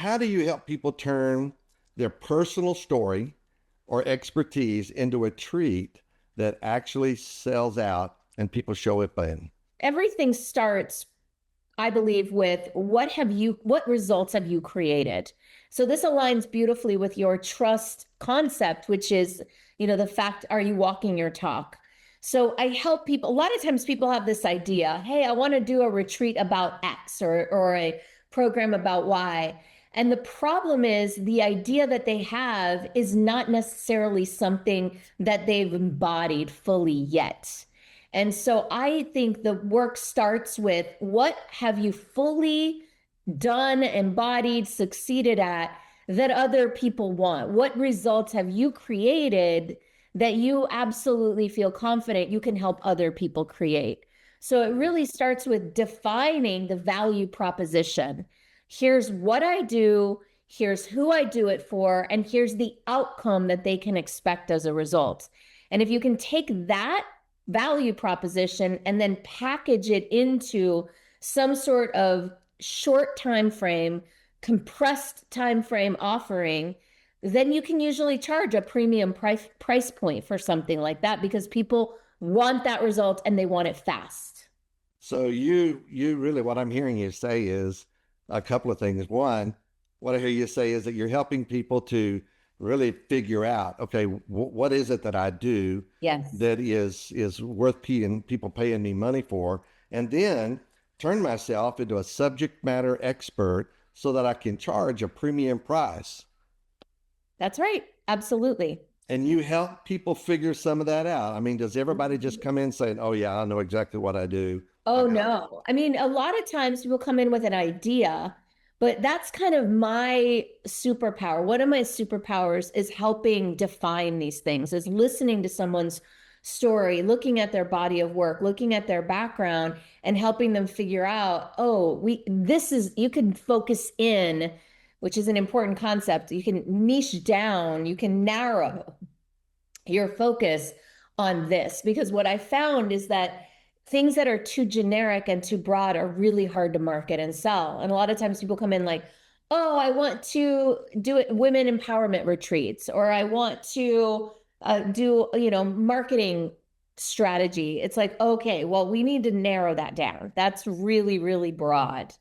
how do you help people turn their personal story or expertise into a treat that actually sells out and people show up in? Everything starts, I believe, with what results have you created? So this aligns beautifully with your trust concept, which is, the fact, are you walking your talk? So I help people. A lot of times people have this idea, hey, I want to do a retreat about X or a program about Y. And the problem is the idea that they have is not necessarily something that they've embodied fully yet. And so I think the work starts with what have you fully done, embodied, succeeded at that other people want? What results have you created that you absolutely feel confident you can help other people create? So it really starts with defining the value proposition. Here's what I do, here's who I do it for, and here's the outcome that they can expect as a result. And if you can take that value proposition and then package it into some sort of short time frame, compressed time frame offering, then you can usually charge a premium price point for something like that because people want that result and they want it fast. So you really, what I'm hearing you say is a couple of things. One, what I hear you say is that you're helping people to really figure out, okay, what is it that I do Yes. that is worth people paying me money for, and then turn myself into a subject matter expert so that I can charge a premium price. That's right. Absolutely. And you help people figure some of that out. I mean, does everybody just come in saying, "Oh yeah, I know exactly what I do"? I Oh, got it. no. I mean, a lot of times people come in with an idea, but that's kind of my superpower. One of my superpowers is helping define these things, is listening to someone's story, looking at their body of work, looking at their background, and helping them figure out, oh, you can focus in, which is an important concept. You can niche down, you can narrow your focus on this because what I found is that things that are too generic and too broad are really hard to market and sell. And a lot of times people come in like, oh, I want to do it women empowerment retreats, or I want to do, marketing strategy. It's like, okay, well, we need to narrow that down. That's really, really broad.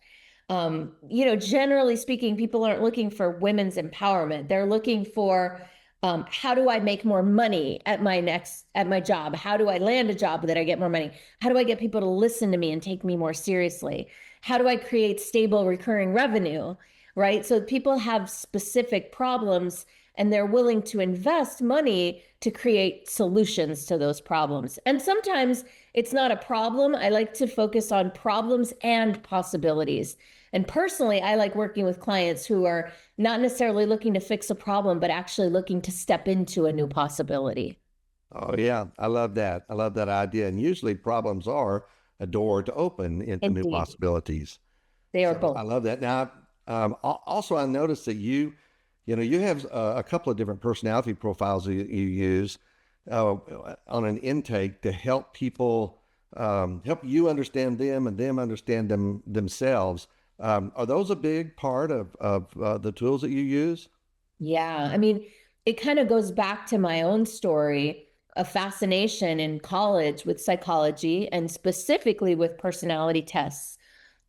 Generally speaking, people aren't looking for women's empowerment. They're looking for how do I make more money at my job? How do I land a job that I get more money? How do I get people to listen to me and take me more seriously? How do I create stable recurring revenue? Right. So people have specific problems and they're willing to invest money to create solutions to those problems. And sometimes it's not a problem. I like to focus on problems and possibilities. And personally, I like working with clients who are not necessarily looking to fix a problem, but actually looking to step into a new possibility. Oh yeah, I love that. I love that idea. And usually problems are a door to open into new Indeed, possibilities. they are So both. I love that. Now, also I noticed that you have a couple of different personality profiles that you use on an intake to help people, help you understand them and them understand themselves. Are those a big part of the tools that you use? Yeah. I mean, it kind of goes back to my own story of fascination in college with psychology and specifically with personality tests.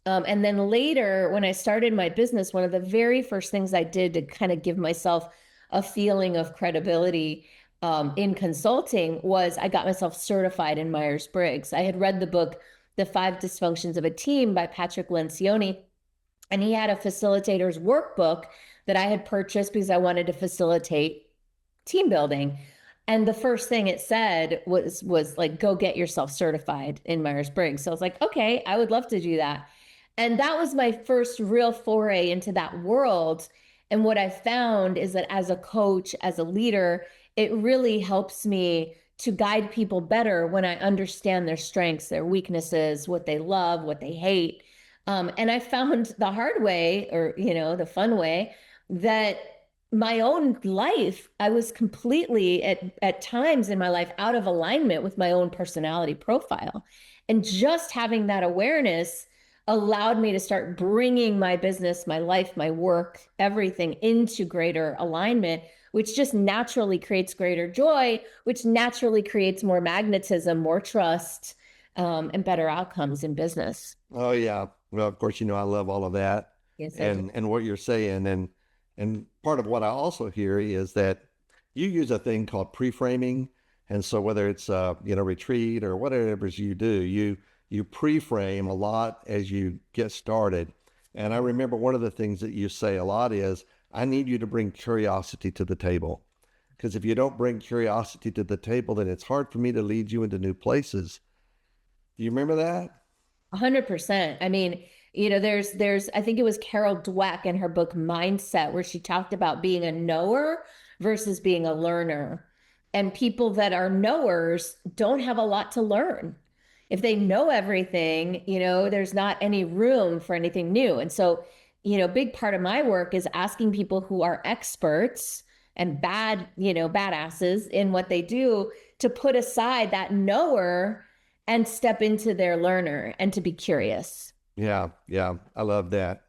And then later, when I started my business, one of the very first things I did to kind of give myself a feeling of credibility in consulting was I got myself certified in Myers-Briggs. I had read the book, The Five Dysfunctions of a Team by Patrick Lencioni, and he had a facilitator's workbook that I had purchased because I wanted to facilitate team building. And the first thing it said was like, go get yourself certified in Myers-Briggs. So I was like, okay, I would love to do that. And that was my first real foray into that world. And what I found is that as a coach, as a leader, it really helps me to guide people better when I understand their strengths, their weaknesses, what they love, what they hate. And I found the hard way, or, the fun way, that my own life, I was completely at times in my life out of alignment with my own personality profile. And just having that awareness allowed me to start bringing my business, my life, my work, everything into greater alignment, which just naturally creates greater joy, which naturally creates more magnetism, more trust, and better outcomes in business. Oh yeah. Well, of course, I love all of that, Yes, I do. and what you're saying, and part of what I also hear is that you use a thing called pre-framing, and so whether it's retreat or whatever it is you do, you pre-frame a lot as you get started. And I remember one of the things that you say a lot is, I need you to bring curiosity to the table. Because if you don't bring curiosity to the table, then it's hard for me to lead you into new places. Do you remember that? 100%. I mean, I think it was Carol Dweck in her book Mindset, where she talked about being a knower versus being a learner. And people that are knowers don't have a lot to learn. If they know everything, there's not any room for anything new. And so, big part of my work is asking people who are experts and badasses in what they do to put aside that knower and step into their learner and to be curious. Yeah, yeah, I love that.